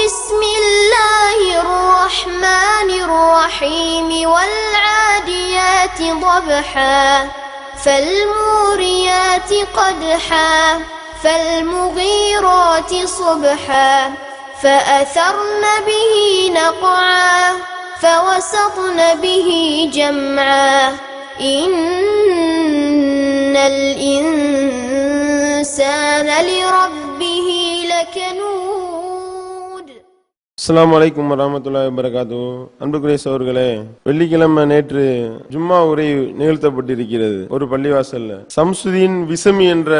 بسم الله الرحمن الرحيم والعاديات ضبحا فالموريات قدحا فالمغيرات صبحا فأثرن به نقعا فوسطن به جمعا إن الإنسان لربه لكنود. அஸ்ஸலாமு அலைக்கும் வரஹ்மத்துல்லாஹி வபரகாத்துஹு. அன்புக்குரிய சகோதரர்களே, வெள்ளிக்கிழமை நேற்று ஜும்மா உரை நிகழ்த்தப்பட்டிருக்கிறது ஒரு பள்ளிவாசல்ல. சம்சுதீன் விசமி என்ற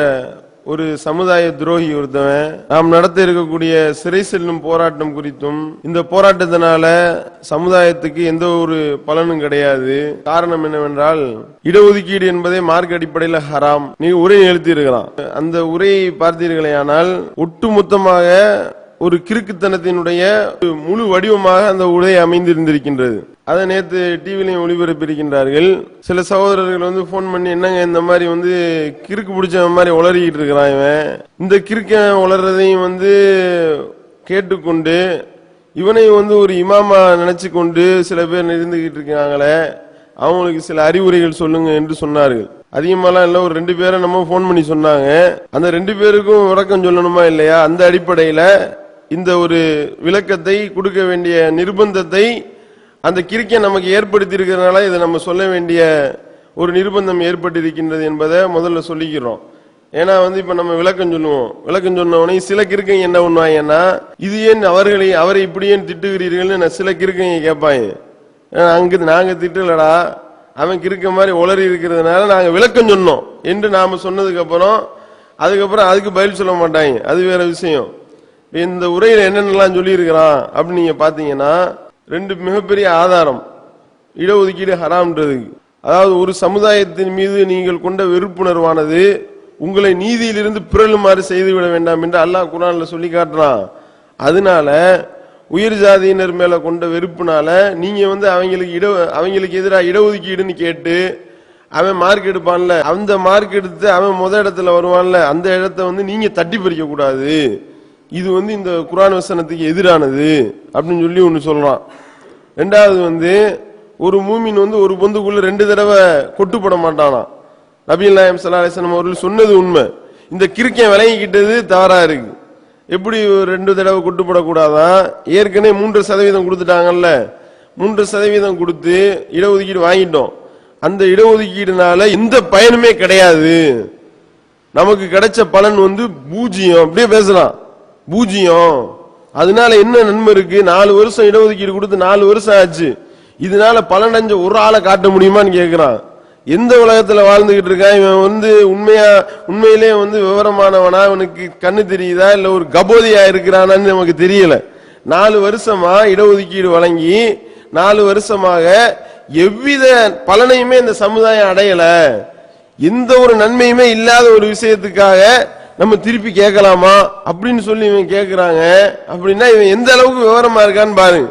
ஒரு சமுதாய துரோகி ஒருத்தவன் நாம் நடத்த இருக்கக்கூடிய சிறை செல்லும் போராட்டம் குறித்தும், இந்த போராட்டத்தினால சமுதாயத்துக்கு எந்த ஒரு பலனும் கிடையாது, காரணம் என்னவென்றால் இடஒதுக்கீடு என்பதே மார்க் அடிப்படையில் ஹராம், நீ உரை நிகழ்த்தி இருக்கிறான். அந்த உரையை பார்த்தீர்களேயானால் ஒட்டுமொத்தமாக ஒரு கிறுக்குத்தனத்தினுடைய முழு வடிவமாக அந்த உரை அமைந்திருந்திருக்கின்றது. அதை நேற்று டிவிலையும் ஒளிபரப்பியிருக்கின்றார்கள். சில சகோதரர்கள் போன் பண்ணி, என்னங்க இந்த மாதிரி கிறுக்கு பிடிச்ச மாதிரி உளறிக்கிட்டு இருக்கிறான் இவன், இந்த கிறுக்க உளறதையும் கேட்டுக்கொண்டு இவனை ஒரு இமாமா நினைச்சு கொண்டு சில பேர் இருந்துகிட்டு இருக்காங்களே, அவங்களுக்கு சில அறிவுரைகள் சொல்லுங்க என்று சொன்னார்கள். அதிகமாலாம் இல்ல, ஒரு 2 பேரை நம்ம போன் பண்ணி சொன்னாங்க. அந்த 2 பேருக்கும் விளக்கம் சொல்லணுமா இல்லையா? அந்த அடிப்படையில இந்த ஒரு விளக்கத்தை கொடுக்க வேண்டிய நிர்பந்தத்தை அந்த கிறுக்கை நமக்கு ஏற்படுத்தி இருக்கிறதுனால இதை நம்ம சொல்ல வேண்டிய ஒரு நிர்பந்தம் ஏற்பட்டிருக்கின்றது என்பதை முதல்ல சொல்லிக்கிறோம். ஏன்னா இப்ப நம்ம விளக்கம் சொல்லுவோம். விளக்கம் சொன்னவனே சில கிறுக்கை என்ன பண்ணுவாங்கன்னா, இது ஏன் அவரை இப்படி ஏன் திட்டுகிறீர்கள்னு சில கிறுக்கைங்க கேட்பாங்க. நாங்க திட்டலடா, அவன் கிறுக்க மாதிரி உளறி இருக்கிறதுனால நாங்க விளக்கம் சொன்னோம் என்று நாம சொன்னதுக்கு அப்புறம் அதுக்கு பதில் சொல்ல மாட்டாங்க. அது வேற விஷயம். இந்த உரையில என்னென்னலாம் சொல்லி இருக்கிறான் அப்படின்னு நீங்க பாத்தீங்கன்னா, 2 மிகப்பெரிய ஆதாரம் இடஒதுக்கீடு ஹராம்ன்றதுக்கு. அதாவது ஒரு சமுதாயத்தின் மீது நீங்கள் கொண்ட வெறுப்புணர்வானது உங்களை நீதியிலிருந்து பிறழுமாறு செய்துவிட வேண்டாம் என்று அல்லாஹ் குர்ஆன்ல சொல்லி காட்டுறான். அதனால உயர் ஜாதியினர் மேல கொண்ட வெறுப்புனால நீங்க அவங்களுக்கு எதிராக இடஒதுக்கீடுன்னு கேட்டு அவன் மார்க் எடுப்பான்ல, அந்த மார்க் எடுத்து அவன் முத இடத்துல வருவான்ல, அந்த இடத்த நீங்க தட்டி பறிக்க கூடாது. இது இந்த குர்ஆன் வசனத்துக்கு எதிரானது அப்படின்னு சொல்லி ஒன்னு சொல்றான். ரெண்டாவது ஒரு மூமின் ஒரு பொந்துக்குள்ள 2 தடவை கொட்டுப்பட மாட்டானா. நபிகள் நாயகம் ஸல்லல்லாஹு அலைஹி வஸல்லம் அவர்கள் சொன்னது உண்மை. இந்த கிறுக்கன் விளங்கிக்கிட்டது தவறா இருக்கு. எப்படி 2 தடவை கொட்டுப்படக்கூடாதான்? ஏற்கனவே 3% கொடுத்துட்டாங்கல்ல, 3% கொடுத்து இடஒதுக்கீடு வாங்கிட்டோம். அந்த இடஒதுக்கீடுனால எந்த பயனுமே கிடையாது. நமக்கு கிடைச்ச பலன் பூஜ்ஜியம். அப்படியே பேசலாம், பூஜ்ஜியம். அதனால என்ன நன்மை இருக்கு? 4 வருஷம் இடஒதுக்கீடு கொடுத்து 4 வருஷம் ஆச்சு. இதனால பலனடைஞ்ச ஒரு ஆளை காட்ட முடியுமான்னு கேட்கிறான். எந்த உலகத்துல வாழ்ந்துகிட்டு இருக்கான் இவன்? உண்மையிலே விவரமானவனா, இவனுக்கு கண்ணு தெரியுதா இல்ல ஒரு கபோதியா இருக்கிறானான்னு நமக்கு தெரியல. 4 வருஷமா இடஒதுக்கீடு வழங்கி 4 வருஷமாக எவ்வித பலனையுமே இந்த சமுதாயம் அடையல. எந்த ஒரு நன்மையுமே இல்லாத ஒரு விஷயத்துக்காக நம்ம திருப்பி கேட்கலாமா அப்படின்னு சொல்லி இவன் கேட்கிறாங்க. அப்படின்னா இவன் எந்த அளவுக்கு விவரமா இருக்கான்னு பாருங்க.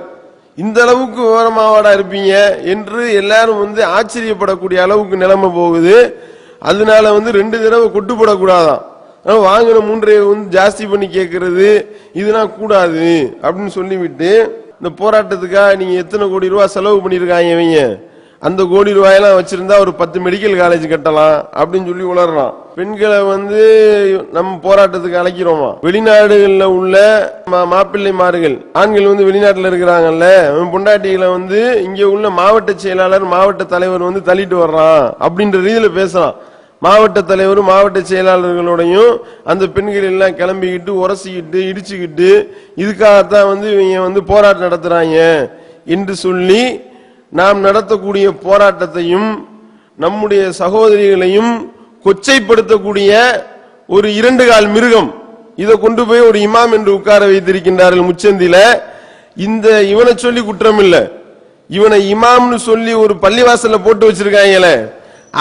இந்த அளவுக்கு விவரமாவாடா இருப்பீங்க என்று எல்லாரும் ஆச்சரியப்படக்கூடிய அளவுக்கு நிலைமை போகுது. அதனால 2 தடவை கொட்டுப்படக்கூடாதான், வாங்கின 3 ஜாஸ்தி பண்ணி கேட்கறது இதெல்லாம் கூடாது அப்படின்னு சொல்லிவிட்டு, இந்த போராட்டத்துக்காக நீங்க எத்தனை கோடி ரூபாய் செலவு பண்ணிருக்காங்க இவங்க, அந்த கோடி ரூபாயெல்லாம் வச்சிருந்தா ஒரு 10 மெடிக்கல் காலேஜ் கட்டலாம் அப்படின்னு சொல்லி உளறான். பெண்களை நம்ம போராட்டத்துக்கு அழைக்கிறோமா? வெளிநாடுகள்ல உள்ள மாப்பிள்ளைமார்கள், ஆண்கள் வெளிநாட்டுல இருக்கிறாங்கல்ல, பொண்டாட்டிகளை இங்க உள்ள மாவட்ட செயலாளர் மாவட்ட தலைவர் தள்ளிட்டு வர்றான் அப்படின்ற ரீதியில பேசலாம். மாவட்ட தலைவர் மாவட்ட செயலாளர்களோடையும் அந்த பெண்கள் எல்லாம் கிளம்பிக்கிட்டு உரசிக்கிட்டு இடிச்சுக்கிட்டு இதுக்காகத்தான் இவங்க போராட்டம் நடத்துறாங்க என்று சொல்லி நாம் நடத்தக்கூடிய போராட்டத்தையும் நம்முடைய சகோதரிகளையும் கொச்சைப்படுத்தக்கூடிய ஒரு 2 கால் மிருகம் இதை கொண்டு போய் ஒரு இமாம் என்று உட்கார வைத்திருக்கின்றார்கள் முச்சந்தில. இவனை சொல்லி குற்றம் இல்ல, இவனை இமாம்னு சொல்லி ஒரு பள்ளிவாசல்ல போட்டு வச்சிருக்காங்களே,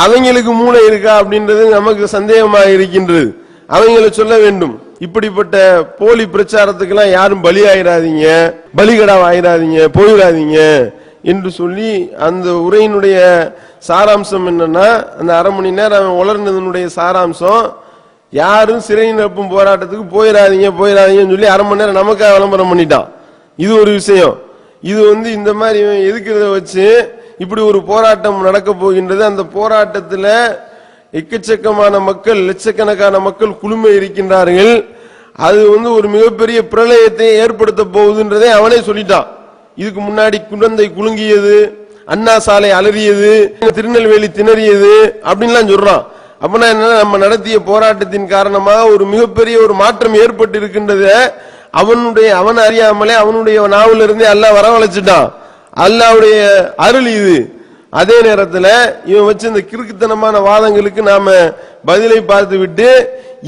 அவங்களுக்கு மூளை இருக்கா அப்படின்றது நமக்கு சந்தேகமாக இருக்கின்றது. அவங்களை சொல்ல வேண்டும், இப்படிப்பட்ட போலி பிரச்சாரத்துக்கெல்லாம் யாரும் பலியாயிராதீங்க, பலிகடா ஆயிராதீங்க, போயிடாதீங்க என்று சொல்லி அந்த உரையினுடைய சாராம்சம் என்னன்னா, அந்த 1/2 மணி நேரம் அவன் உளர்ந்ததனுடைய சாராம்சம், யாரும் சிறை நிரப்பும் போராட்டத்துக்கு போயிடாதீங்கன்னு சொல்லி 1/2 மணி நேரம் நமக்காக விளம்பரம் பண்ணிட்டான். இது ஒரு விஷயம். இது இந்த மாதிரி எதுக்கிறத வச்சு இப்படி ஒரு போராட்டம் நடக்க போகின்றது. அந்த போராட்டத்தில் எக்கச்சக்கமான மக்கள், லட்சக்கணக்கான மக்கள் குழுமை இருக்கின்றார்கள். அது ஒரு மிகப்பெரிய பிரளயத்தை ஏற்படுத்த போகுதுன்றதை அவனே சொல்லிட்டான். இதுக்கு முன்னாடி குழந்தை குலுங்கியது, அண்ணா சாலை அலறியது, திருநெல்வேலி திணறியது அப்படின்லாம் சொல்றான். அப்படின்னா என்ன, நம்ம நடத்திய போராட்டத்தின் காரணமாக ஒரு மிகப்பெரிய ஒரு மாற்றம் ஏற்பட்டு இருக்கின்றது. அவன் அறியாமலே அவனுடைய நாவல இருந்தே அல்லாஹ் வரவழைச்சிட்டான். அல்லாஹ்வுடைய அருள் இது. அதே நேரத்தில் இவன் வச்சு இந்த கிறுக்குத்தனமான வாதங்களுக்கு நாம பதிலை பார்த்து விட்டு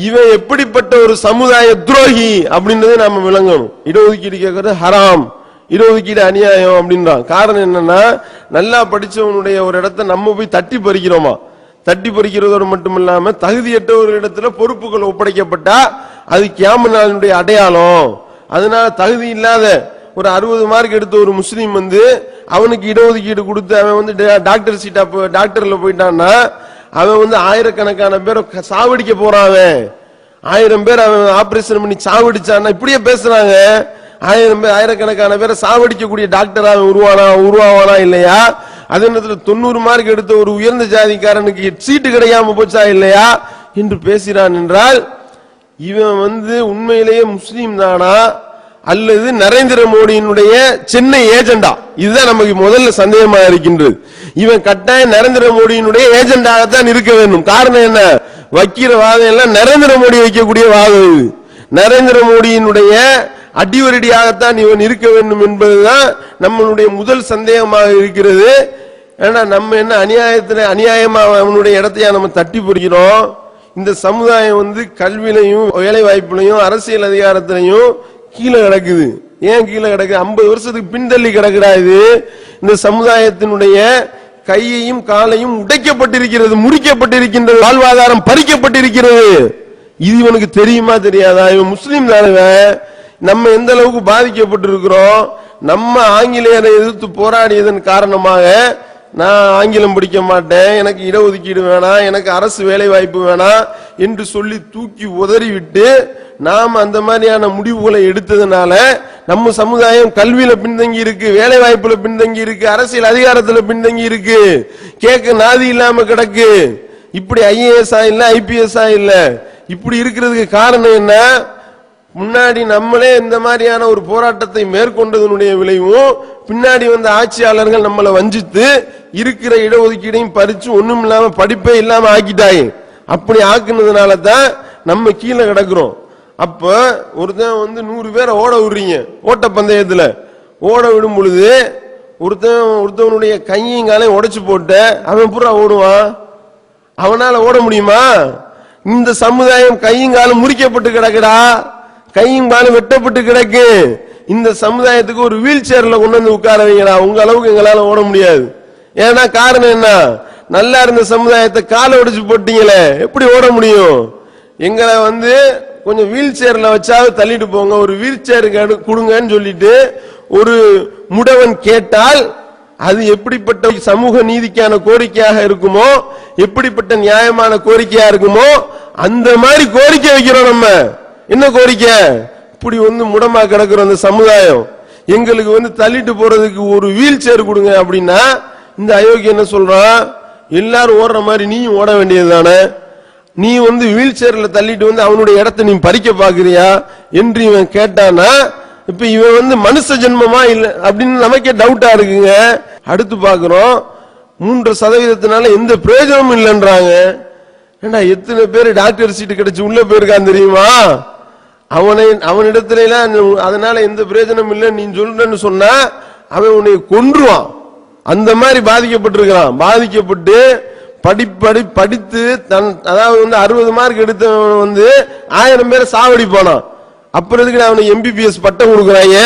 இவன் எப்படிப்பட்ட ஒரு சமுதாய துரோகி அப்படின்றதை நாம விளங்கணும். இடஒதுக்கீடு கேட்கறது ஹராம், இடஒதுக்கீடு அநியாயம் அப்படின்றான். காரணம் என்னன்னா, நல்லா படிச்சவனுடைய ஒரு இடத்தை நம்ம போய் தட்டி பறிக்கிறோமா. தட்டி பறிக்கிறதோடு மட்டும் இல்லாம தகுதியற்ற ஒரு இடத்துல பொறுப்புகள் ஒப்படைக்கப்பட்டா அது கியாமத் நாளுடைய அடையாளம். அதனால தகுதி இல்லாத ஒரு 60 மார்க் எடுத்த ஒரு முஸ்லீம் அவனுக்கு இடஒதுக்கீடு கொடுத்து அவன் டாக்டர் சீட்டா டாக்டர்ல போயிட்டான்னா அவன் ஆயிரக்கணக்கான பேரை சாவடிக்க போறான். அவன் 1000 பேர் அவன் ஆபரேஷன் பண்ணி சாவடிச்சான்னா இப்படியே பேசுறாங்க. 1000 பேர், ஆயிரக்கணக்கான பேரை சாவடிக்கக்கூடிய டாக்டர் அவன் உருவாவானா இல்லையா? அதே நேரத்தில் 90 மார்க் எடுத்த ஒரு உயர்ந்த ஜாதிக்காரனுக்கு சீட்டு கிடைக்காம போச்சா இல்லையா என்று பேசுகிறான் என்றால் இவன் உண்மையிலேயே முஸ்லீம் தானா அல்லது நரேந்திர மோடியினுடைய சென்னை ஏஜெண்டா? இதுதான் நமக்கு முதல்ல சந்தேகமா இருக்கின்றது. இவன் கட்டாயம் நரேந்திர மோடியினுடைய ஏஜெண்டாகத்தான் இருக்க வேண்டும். காரணம் என்ன, வைக்கிற வாதம் எல்லாம் நரேந்திர மோடி வைக்கக்கூடிய வாதம். இது நரேந்திர மோடியினுடைய அடிவரடியாகத்தான் இவன் இருக்க வேண்டும் என்பதுதான் நம்மளுடைய முதல் சந்தேகமாக இருக்கிறது. ஏன்னா நம்ம என்ன அநியாயமா அவனுடைய இடத்தையா நம்ம தட்டி பறிக்கிறோம். இந்த சமுதாயம் கல்வியிலையும் வேலை வாய்ப்புலையும் அரசியல் அதிகாரத்திலையும் கீழே கிடக்குது. ஏன் கீழே கிடக்குது? 50 வருஷத்துக்கு பின்தள்ளி கிடக்குறா. இது இந்த சமுதாயத்தினுடைய கையையும் காலையும் உடைக்கப்பட்டிருக்கிறது, முறிக்கப்பட்டிருக்கின்றது, வாழ்வாதாரம் பறிக்கப்பட்டிருக்கிறது. இது இவனுக்கு தெரியுமா தெரியாதா? இவன் முஸ்லீம் தானே. நம்ம எந்த அளவுக்கு பாதிக்கப்பட்டிருக்கிறோம். நம்ம ஆங்கிலேயரை எதிர்த்து போராடியதன் காரணமாக நான் ஆங்கிலம் படிக்க மாட்டேன், எனக்கு இடஒதுக்கீடு வேணாம், எனக்கு அரசு வேலை வாய்ப்பு வேணாம் என்று சொல்லி தூக்கி உதறிவிட்டு நாம் அந்த மாதிரியான முடிவுகளை எடுத்ததுனால நம்ம சமுதாயம் கல்வியில பின்தங்கி இருக்கு, வேலை வாய்ப்புல பின்தங்கி இருக்கு, அரசியல் அதிகாரத்துல பின்தங்கி இருக்கு, கேட்க நாதி இல்லாம கிடக்கு. இப்படி ஐஏஎஸ் இல்ல, ஐபிஎஸ் இல்ல, இப்படி இருக்கிறதுக்கு காரணம் என்ன? முன்னாடி நம்மளே இந்த மாதிரியான ஒரு போராட்டத்தை மேற்கொண்டதனுடைய விளைவும் பின்னாடி வந்த ஆட்சியாளர்கள் நம்மளை வஞ்சித்து இருக்கிற இடஒதுக்கீடையும் பறிச்சு ஒண்ணும் இல்லாம படிப்பே இல்லாம ஆக்கிட்டாங்க. அப்படி ஆக்குனதுனால தான் நம்ம கீழே கிடக்குறோம். அப்ப ஒருத்தன் 100 பேரை ஓட விடுறீங்க, ஓட்ட பந்தயத்துல ஓட விடும் பொழுது ஒருத்தவனுடைய கையும் காலையும் உடைச்சு போட்ட அவன் பூரா ஓடுவான். அவனால ஓட முடியுமா? இந்த சமுதாயம் கையும் காலம் முறிக்கப்பட்டு கிடக்குடா, கையும் காலம் வெட்டப்பட்டு கிடக்கு. இந்த சமுதாயத்துக்கு ஒரு வீல் சேர்ல கொண்டு வந்து உட்கார வைங்களா, உங்க அளவுக்கு எங்களால ஓட முடியாது. ஏன்னா காரணம் என்ன? நல்லா இருந்த சமுதாயத்தை காலை உடைச்சு போட்டீங்களே, எப்படி ஓட முடியும்? எங்களை கொஞ்சம் வீல் சேர்ல வச்சாவது தள்ளிட்டு போங்க, ஒரு வீல் சேர் கொடுங்கன்னு சொல்லிட்டு ஒரு முடவன் கேட்டால் அது எப்படிப்பட்ட சமூக நீதிக்கான கோரிக்கையாக இருக்குமோ, எப்படிப்பட்ட நியாயமான கோரிக்கையா இருக்குமோ, அந்த மாதிரி கோரிக்கை வைக்கிறோம். நம்ம என்ன கோரிக்கை? இப்படி முடமா கிடக்குற அந்த சமுதாயம் எங்களுக்கு தள்ளிட்டு போறதுக்கு ஒரு வீல் சேர் கொடுங்க அப்படின்னா இந்த அயோக்கிய என்ன சொல்றான்? எல்லாரும் ஓடுற மாதிரி நீயும் ஓட வேண்டியது தானே, நீ வீல் சேர்ல தள்ளிட்டு அவனுடைய இடத்தை நீ பறிக்க பாக்குறியா என்று இவன் கேட்டானா, இப்ப இவன் மனுஷ ஜென்மமா இல்ல அப்படின்னு நமக்கே டவுட்டா இருக்குங்க. அடுத்து பாக்குறோம் 3% எந்த பிரயோஜனமும் இல்லைன்றாங்க. ஏண்டா எத்தனை பேர் டாக்டர் சீட்டு கிடைச்சு உள்ள போயிருக்கான் தெரியுமா? அவனிடத்துல அதனால எந்த பிரயோஜனம் இல்லை நீ சொல்றன்னு சொன்னா அவன் உன்னை கொன்றுவான். அந்த மாதிரி பாதிக்கப்பட்டிருக்கிறான். பாதிக்கப்பட்டு படித்து அதாவது 60 மார்க் எடுத்தவன் 1000 பேரை சாவடி போனான். அப்புறம் எதுக்கு அவனுக்கு எம்பிபிஎஸ் பட்டம் கொடுக்குறாங்க?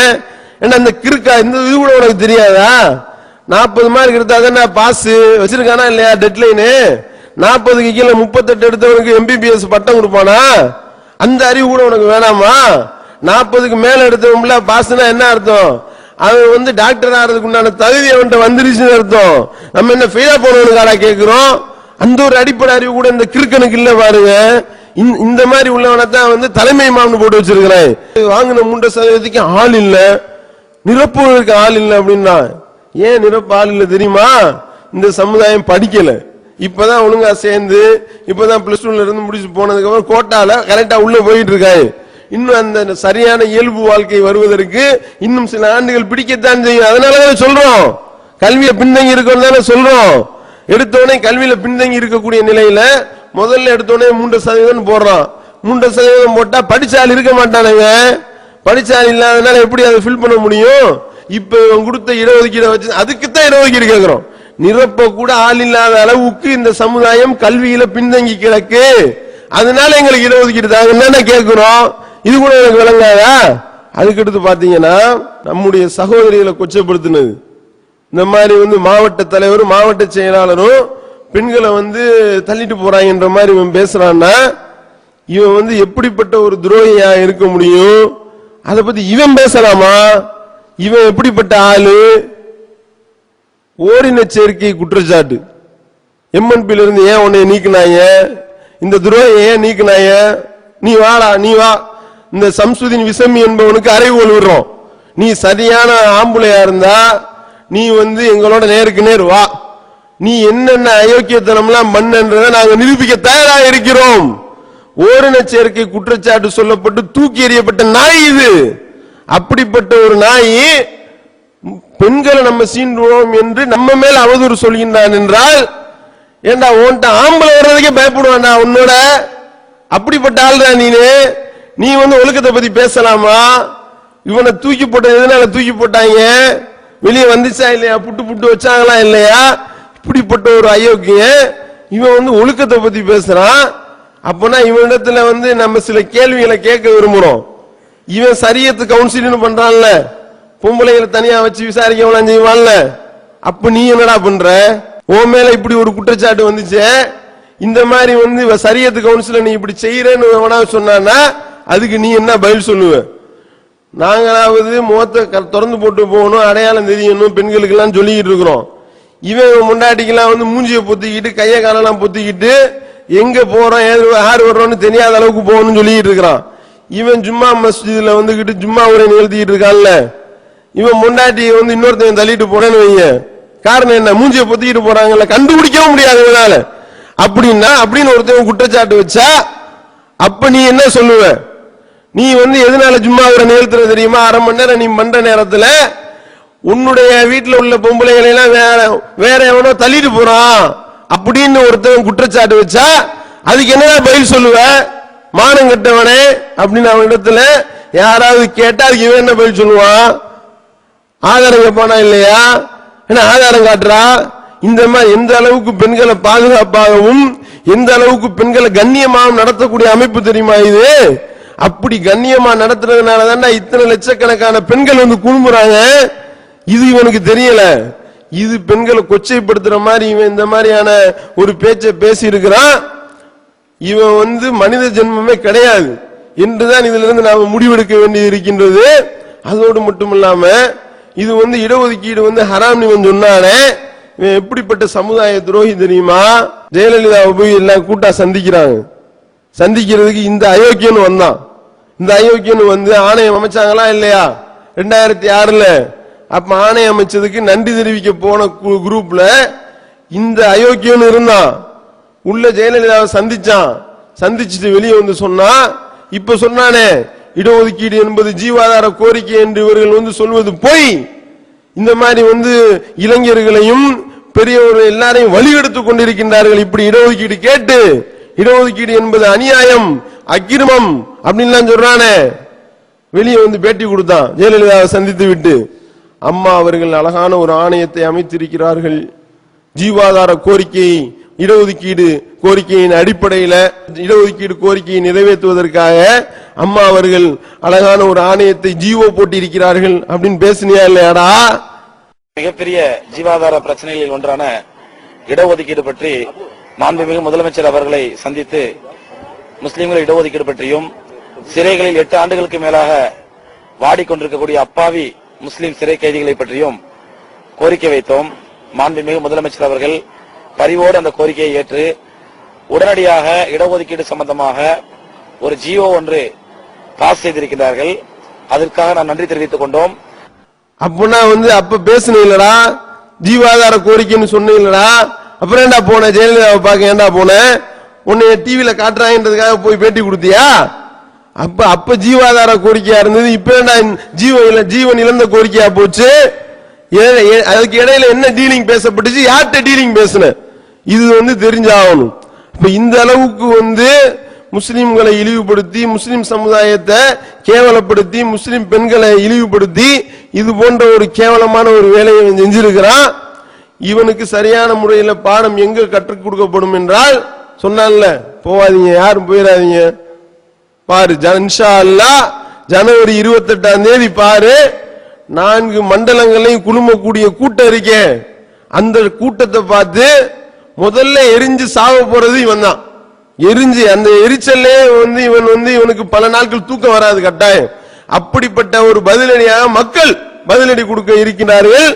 ஏன்னா அந்த கிறுக்கா இந்த இது கூட உனக்கு தெரியாதா? 40 மார்க் எடுத்தாதான் பாஸ் வச்சிருக்கானா இல்லையா டெட்லைனு? 40க்கு கீழே 38 எடுத்தவனுக்கு எம்பிபிஎஸ் பட்டம் கொடுப்பானா? அந்த அறிவு கூட உனக்கு வேணாமா? 40க்கு மேல எடுத்தவங்கள பாஸ்னா என்ன அர்த்தம்? அவன் டாக்டர் ஆகிறதுக்கு உண்டான தகுதி அவன்கிட்ட வந்துருச்சுன்னு அர்த்தம். நம்ம என்ன ஃபெயிலா போனவனுக்காடா கேட்கிறோம்? அந்த ஒரு அடிப்படை அறிவு கூட இந்த கிறுக்கனுக்கு இல்ல பாருங்க. இந்த மாதிரி உள்ளவனை தான் தலைமை மாமனு போட்டு வச்சிருக்கிறேன். வாங்கின 3% ஆள் இல்ல, நிரப்புவதற்கு ஆள் இல்லை அப்படின்னா. ஏன் நிரப்ப ஆள் இல்லை தெரியுமா? இந்த சமுதாயம் படிக்கல, இப்பதான் ஒழுங்கா சேர்ந்து இப்பதான் +2ல இருந்து முடிச்சு போனதுக்கு அப்புறம் கோட்டால கரெக்டா உள்ள போயிட்டு இருக்காங்க. இன்னும் அந்த சரியான இயல்பு வாழ்க்கை வருவதற்கு இன்னும் சில ஆண்டுகள் பிடிக்கத்தான் செய்யும். அதனாலதான் சொல்றோம் கல்வியை பின்தங்கி இருக்கோம் தானே சொல்றோம். எடுத்தோடனே கல்வியில பின்தங்கி இருக்கக்கூடிய நிலையில முதல்ல எடுத்தோடனே 3% போடுறான். 3% போட்டா படிச்சால் இருக்க மாட்டானுங்க. படிச்சால் இல்லாதனால எப்படி அதை ஃபில் பண்ண முடியும்? இப்ப இவன் கொடுத்த இடஒதுக்கீடை வச்சு அதுக்குத்தான் இடஒதுக்கீடு கேட்கிறோம். நிரப்ப கூட ஆள் இல்லாத அளவுக்கு இந்த சமுதாயம் கல்வியில பின்தங்கி கிடக்கு, அதனால எங்களுக்கு இடஒதுக்கீடு தாங்க என்ன கேட்கிறோம். இது கூட எனக்கு விளங்காதா? அதுக்கடுத்து பாத்தீங்கன்னா நம்முடைய சகோதரிகளை கொச்சப்படுத்தினது. இந்த மாதிரி மாவட்ட தலைவர் மாவட்ட செயலாளரும் பெண்களை தள்ளிட்டு போறாங்கன்ற மாதிரி இவன் பேசுறான்னா இவன் எப்படிப்பட்ட ஒரு துரோகியா இருக்க முடியும்? அதை பத்தி இவன் பேசலாமா? இவன் எப்படிப்பட்ட ஆளு? ஓரின சேர்க்கை குற்றச்சாட்டு. MNP-ல இருந்து ஏன் உன்னை நீக்கினாங்க? இந்த துரோகியை ஏன் நீக்கினாங்க? நீ வாடா, நீ வா. இந்த சம்சுதீன் விசமி என்பவனுக்கு அறைகோல் விடுறோம். நீ சரியான ஆம்புலையா இருந்தா நீ எங்களோட நேருக்கு நேர் வா. நீ என்னென்ன அயோக்கியத்தனம்லாம் பண்ணன்றதை நாங்க நிரூபிக்க தயாராக இருக்கிறோம். ஓரின சேர்க்கை குற்றச்சாட்டு சொல்லப்பட்டு தூக்கி எறியப்பட்ட நாய் இது. அப்படிப்பட்ட ஒரு நாய் பெண்களை நம்ம சீண்டுவோம் என்று நம்ம மேல அவதூறு சொல்கின்றான் என்றால், ஏண்டா உன்ட்ட ஆம்பளை வர்றதுக்கே பயப்படுவான்டா உன்னோட. அப்படிப்பட்ட ஆள் தான் நீனு. நீ ஒழுக்கத்தை பத்தி பேசலாமா? இவனை தூக்கி போட்ட எதனால தூக்கி போட்டாங்க? வெளியே வந்துச்சா இல்லையா? புட்டு புட்டு வச்சாங்களா இல்லையா? இப்படிப்பட்ட ஒரு அயோக்கிய இவன் ஒழுக்கத்தை பத்தி பேசுறான். அப்பனா இவனிடத்துல நம்ம சில கேள்விகளை கேட்க விரும்புறோம். இவன் சரியத்து கவுன்சிலிங் பண்றான்ல, பொம்பளைகளை தனியா வச்சு விசாரிக்க செய்வான்ல, அப்ப நீ என்னடா பண்ற? உன் மேல இப்படி ஒரு குற்றச்சாட்டு வந்துச்சு, இந்த மாதிரி சரியத்து கவுன்சில நீ இப்படி செய்யறேன்னு சொன்னா அதுக்கு நீ என்ன பதில் சொல்லுவ? நாங்களாவது முகத்தை திறந்து போட்டு போகணும், அடையாளம் தெரியணும் பெண்களுக்கு எல்லாம் சொல்லிக்கிட்டு இருக்கிறோம். இவன் முண்டாட்டிக்கெல்லாம் மூஞ்சியை பொத்திக்கிட்டு கைய காலெல்லாம் பொத்திக்கிட்டு எங்க போறோம் யாரு வர்றோம்னு தெரியாத அளவுக்கு போகணும்னு சொல்லிட்டு இருக்கிறான். இவன் ஜும்மா மஸ்ஜித்ல ஜும்மா உரை நிகழ்த்திட்டு இருக்கான்ல, இவன் முண்டாட்டி இன்னொருத்தன் தள்ளிட்டு போறேன்னு வைங்க. காரணம் என்ன? மூஞ்சியை பொத்திக்கிட்டு போறாங்கல்ல, கண்டுபிடிக்கவும் முடியாது இதனால. அப்படின்னா அப்படின்னு ஒருத்தன் குற்றச்சாட்டு வச்சா அப்ப நீ என்ன சொல்லுவ? நீ எதனால ஜும்மா உரை நிகழ்த்துற தெரியுமா? அரை மணி நேரம் நீ பண்ற நேரத்துல உன்னுடைய வீட்டுல உள்ள பொம்பளைகளை எல்லாம் வேற எவனோ தள்ளிட்டு போறான் அப்படின்னு ஒருத்தன் குற்றச்சாட்டு வச்சா அதுக்கு என்ன பதில் சொல்லுவ? மானம் கட்டவனே அப்படின்னு அவன் இடத்துல யாராவது கேட்டா அதுக்கு இவன் என்ன பதில் சொல்லுவான்? ஆதாரம் கேட்பானா இல்லையா? என்ன ஆதாரம் காட்டுறா? இந்த மாதிரி எந்த அளவுக்கு பெண்களை பாதுகாப்பாகவும் எந்த அளவுக்கு பெண்களை கண்ணியமாகவும் நடத்தக்கூடிய அமைப்பு தெரியுமா இது? அப்படி கண்ணியமா நடத்துறதுனால தான் இத்தனை லட்சக்கணக்கான பெண்கள் குழுமுறாங்க. இது இவனுக்கு தெரியல. இது பெண்களை கொச்சைப்படுத்துற மாதிரி இவன் இந்த மாதிரியான ஒரு பேச்சை பேசி இருக்கிறான். இவன் மனித ஜென்மமே கிடையாது என்றுதான் இதுல இருந்து நாம முடிவெடுக்க வேண்டி இருக்கின்றது. அதோடு மட்டும் இல்லாம இது இடஒதுக்கீடு ஹராம் இவன் சொன்னானே, இவன் எப்படிப்பட்ட சமுதாய துரோகி தெரியுமா? ஜெயலலிதாவை போய் எல்லாம் கூட்டா சந்திக்கிறாங்க. சந்திக்கிறதுக்கு இந்த அயோக்கியன்னு வந்தான். இந்த அயோக்கியன்னு ஆணையம் அமைச்சாங்களா இல்லையா 2006ல? அப்ப ஆணையம் அமைச்சதுக்கு நன்றி தெரிவிக்க போன குரூப்ல இந்த அயோக்கியன்னு இருந்தான். உள்ள ஜெயலலிதாவை சந்திச்சான். சந்திச்சுட்டு வெளியே சொன்னா, இப்ப சொன்னானே இடஒதுக்கீடு என்பது ஜீவாதார கோரிக்கை என்று இவர்கள் சொல்வது பொய். இந்த மாதிரி இளைஞர்களையும் பெரியவர்கள் எல்லாரையும் வழிகெடுத்துக் கொண்டிருக்கின்றார்கள். இப்படி இடஒதுக்கீடு கேட்டு இடஒதுக்கீடு என்பது அநியாயம் அக்கிரமம் அப்படின்னு சொல்றானே. வெளியே பேட்டி கொடுத்தான் ஜெயலலிதாவை சந்தித்து விட்டு. அம்மா அவர்கள் அழகான ஒரு ஆணையத்தை அமைத்திருக்கிறார்கள். ஜீவாதார கோரிக்கை இடஒதுக்கீடு கோரிக்கையின் அடிப்படையில் இடஒதுக்கீடு கோரிக்கையை நிறைவேற்றுவதற்காக அம்மா அவர்கள் அழகான ஒரு ஆணையத்தை ஜீவோ போட்டிருக்கிறார்கள் அப்படின்னு பேசினியா இல்லையாடா? மிகப்பெரிய ஜீவாதார பிரச்சனைகளில் ஒன்றான இடஒதுக்கீடு பற்றி மாண்புமிகு முதலமைச்சர் அவர்களை சந்தித்து முஸ்லிம்கள் இடஒதுக்கீடு பற்றியும் சிறைகளில் 8 ஆண்டுகளுக்கு மேலாக வாடிக்கொண்டிருக்கக்கூடிய அப்பாவி முஸ்லிம் சிறை கைதிகளை பற்றியும் கோரிக்கை வைத்தோம். மாண்புமிகு முதலமைச்சர் அவர்கள் பரிவோடு அந்த கோரிக்கையை ஏற்று உடனடியாக இடஒதுக்கீடு சம்பந்தமாக ஒரு ஜியோ ஒன்று பாஸ் செய்திருக்கிறார்கள். அதற்காக நான் நன்றி தெரிவித்துக் கொண்டோம். அப்படின்னா அப்ப பேசுனீங்களா, ஜீவாதார கோரிக்கைன்னு சொன்னீங்களா, அப்புறம் ஏண்டா போன ஜெயலலிதாவை பார்க்க ஏண்டா போன, உன்னை டிவியில காட்டுறாங்கன்றதுக்காக போய் பேட்டி கொடுத்தியா? அப்ப ஜீவாதார கோரிக்கையா இருந்தது, இப்ப ஏண்டா ஜீவன் இழந்த கோரிக்கையா போச்சு? அதுக்கு இடையில என்ன டீலிங் பேசப்பட்டுச்சு, யார்கிட்ட டீலிங் பேசுன, இது தெரிஞ்சாகணும். இப்ப இந்த அளவுக்கு முஸ்லிம்களை இழிவுபடுத்தி, முஸ்லிம் சமுதாயத்தை கேவலப்படுத்தி, முஸ்லிம் பெண்களை இழிவுபடுத்தி, இது போன்ற ஒரு கேவலமான ஒரு வேலையை செஞ்சிருக்கிறான். இவனுக்கு சரியான முறையில் பாடம் எங்க கற்றுக் கொடுக்கப்படும் என்றால், சொன்னான்ல போவாதீங்க, யாரும் போயிடாதீங்க, பாரு இன்ஷா அல்லாஹ் ஜனவரி 28ஆம் தேதி பாரு, 4 மண்டலங்களையும் குழுமக்கூடிய கூட்டம் இருக்கே, அந்த கூட்டத்தை பார்த்து முதல்ல எரிஞ்சு சாவ போறது இவன் தான். எரிஞ்சு அந்த எரிச்சல்லே இவனுக்கு பல நாட்கள் தூக்கம் வராது கட்டாயம். அப்படிப்பட்ட ஒரு பதிலடியாக மக்கள் பதிலடி கொடுக்க இருக்கின்றார்கள்,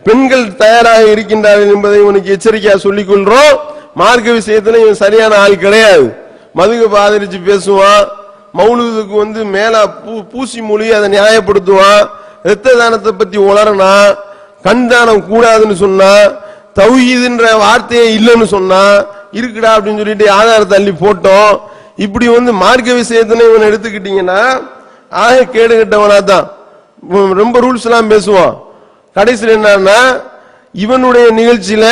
பெண்கள் தயாராக இருக்கின்றார்கள் என்பதை இவனுக்கு எச்சரிக்கையா சொல்லிக் கொள்றோம். மார்க்க விஷயத்துல இவன் சரியான ஆள் கிடையாது. மதுக்கு ஆதரிச்சு பேசுவான், மௌலூதுக்கு மேல பூசி மொழி அதை நியாயப்படுத்துவான், இரத்த தானத்தை பத்தி உளறனா, கண் தானம் கூடாதுன்னு சொன்னா, தௌஹீதுன்ற வார்த்தையே இல்லைன்னு சொன்னா, இருக்குடா அப்படின்னு சொல்லிட்டு ஆதாரத்தை அள்ளி போட்டோம். இப்படி மார்க்க விஷயத்துல இவன் எடுத்துக்கிட்டீங்கன்னா ஆக கேடு கட்டவனா தான். ரொம்ப ரூல்ஸ் எல்லாம் பேசுவான். கடைசியில் என்னன்னா, இவனுடைய நிகழ்ச்சியில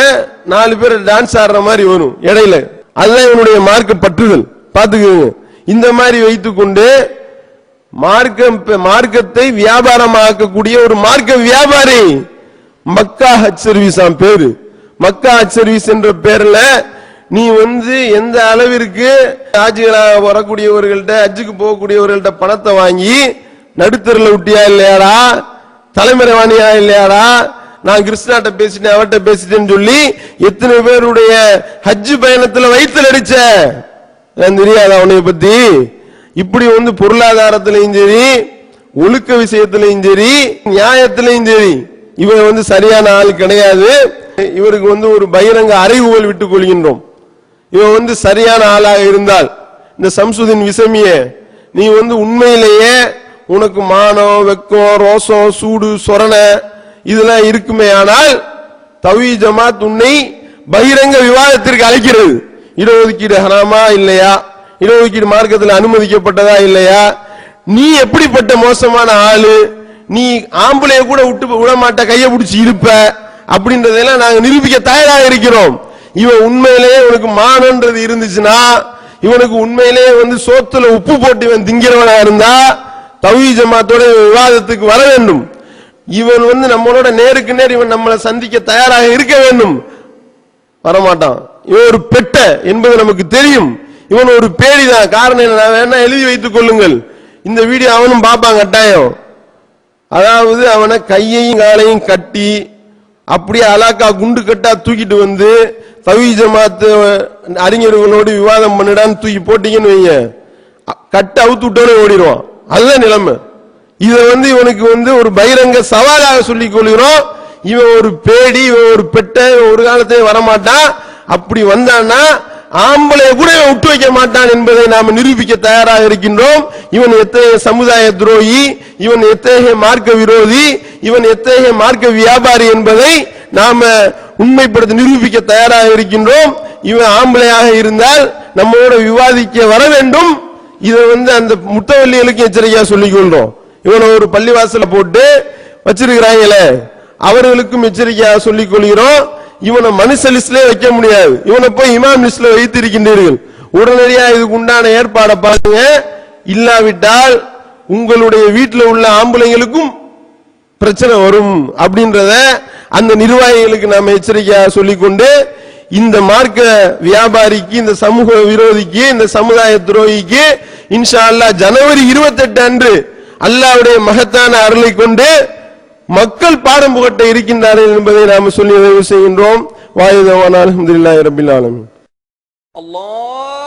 4 பேர் டான்ஸ் ஆடுற மாதிரி வரும் இடையில, அதுதான் இவனுடைய மார்க்க பற்றுதல். பாத்துக்குங்க, இந்த மாதிரி வைத்துக் கொண்டு மார்க்கத்தை வியாபாரமாக்கக்கூடிய ஒரு மார்க்க வியாபாரி. மக்கா ஹஜ் சர்வீஸ் பேரு, மக்கா ஹஜ் சர்வீஸ் என்ற பேர்ல நீ எந்த அளவிற்கு ஹாஜிகளாக வரக்கூடியவர்கள்ட்ட, ஹஜ்ஜுக்கு போகக்கூடியவர்கள்ட்ட பணத்தை வாங்கி நடுத்தரில் விட்டியா இல்லையாடா, தலைமறைவானியா இல்லையாடா, நான் கிருஷ்ணாட்ட பேசிட்டேன் அவட்ட பேசிட்டேன்னு சொல்லி எத்தனை பேருடைய ஹஜ் பயணத்துல வயிற்றுல அடிச்ச தெரியாதா உன்னை பத்தி? இப்படி பொருளாதாரத்திலையும் சரி, ஒழுக்க விஷயத்திலையும் சரி, நியாயத்திலையும் சரி, இவன் சரியான ஆள் கிடையாது. இவருக்கு ஒரு பகிரங்க அறைகூவல் விட்டுக் கொள்கின்றோம். இவன் சரியான ஆளாக இருந்தால், இந்த சம்சுதீன் விசமிய நீ உண்மையிலேயே உனக்கு மானம், வெக்கம், ரோசம், சூடு, சொரண இதெல்லாம் இருக்குமே ஆனால் தௌஹீத் ஜமாத் உன்னை பகிரங்க விவாதத்திற்கு அழைக்கிறது. இடஒதுக்கீடு ஹராமா இல்லையா, இடஒதுக்கீடு மார்க்கத்தில் அனுமதிக்கப்பட்டதா இல்லையா, நீ எப்படிப்பட்ட மோசமான ஆளு, நீ ஆம்பளைய கூட விட மாட்ட, கையை பிடிச்சி இருப்ப, அப்படின்றதெல்லாம் நாங்க நிரூபிக்க தயாராக இருக்கிறோம். இவன் உண்மையிலேயே உனக்கு மானன்றது இருந்துச்சுன்னா, இவனுக்கு உண்மையிலேயே சோத்துல உப்பு போட்டு இவன் திங்கிறவனா இருந்தா தௌஹீத் ஜமாத்தோட விவாதத்துக்கு வர வேண்டும். இவன் நம்மளோட நேருக்கு நேர் இவன் நம்மளை சந்திக்க தயாராக இருக்க வேண்டும். வரமாட்டான். இவன் ஒரு பெட்ட என்பது நமக்கு தெரியும். இவன் ஒரு பேடிதான். காரணம் என்ன, வேணா எழுதி வைத்துக் கொள்ளுங்கள், இந்த வீடியோ அவனும் பார்ப்பான் கட்டாயம். அதாவது அவனை கையையும் காலையும் கட்டி அப்படியே அலாக்கா குண்டு கட்டா தூக்கிட்டு தௌஹீத் ஜமாத் அறிஞர்களோடு விவாதம் பண்ணிடான்னு தூக்கி போட்டீங்கன்னு வைங்க, கட்ட அவுத்து விட்டோன்னு ஓடிடுவான். அதுதான் நிலைமை. இதை இவனுக்கு ஒரு பகிரங்க சவாலாக சொல்லிக் கொள்கிறோம். இவன் ஒரு பேடி, இவன் ஒரு பெட்ட, ஒரு காலத்தையே வரமாட்டான். அப்படி வந்தான்னா ஆம்பளை கூட விட்டு வைக்க மாட்டான் என்பதை நாம் நிரூபிக்க தயாராக இருக்கின்றோம். இவன் எத்தகைய சமுதாய துரோகி, இவன் எத்தகைய மார்க்க விரோதி, இவன் எத்தகைய மார்க்க வியாபாரி என்பதை நாம உண்மைப்படுத்த நிரூபிக்க தயாராக இருக்கின்றோம். இவன் ஆம்பளையாக இருந்தால் நம்மோட விவாதிக்க வர வேண்டும். இதை அந்த முத்தவல்லிகளுக்கு எச்சரிக்கையா சொல்லிக் கொள்றோம். இவனை ஒரு பள்ளிவாசல போட்டு வச்சிருக்கிறாங்களே, அவர்களுக்கும் எச்சரிக்கையாக சொல்லிக் கொள்கிறோம். இவனை மனுஷ லிஸ்ட்ல வைக்க முடியாது, இவனை போய் இமாம் லிஸ்ட்ல வைத்திருக்கின்றீர்கள். உடனடியாக இதுக்கு உண்டான ஏற்பாடை பாருங்க. இல்லாவிட்டால் உங்களுடைய வீட்டில் உள்ள ஆம்பளைங்களுக்கும் பிரச்சனை வரும் அப்படின்றத அந்த நிர்வாகிகளுக்கு நாம எச்சரிக்கையாக சொல்லிக்கொண்டு, இந்த மார்க்க வியாபாரிக்கு, இந்த சமூக விரோதிக்கு, இந்த சமுதாய துரோகிக்கு இன்ஷா அல்லாஹ் ஜனவரி 28 அன்று அல்லாஹ்வுடைய மகத்தான அருளை கொண்டு மக்கள் பாடம் புகட்ட இருக்கின்றார்கள் என்பதை நாம் சொல்லி நிறைவு செய்கின்றோம். வாயுதவான அல்ஹம்துலில்லாஹி ரப்பில் ஆலமீன். அல்லாஹ்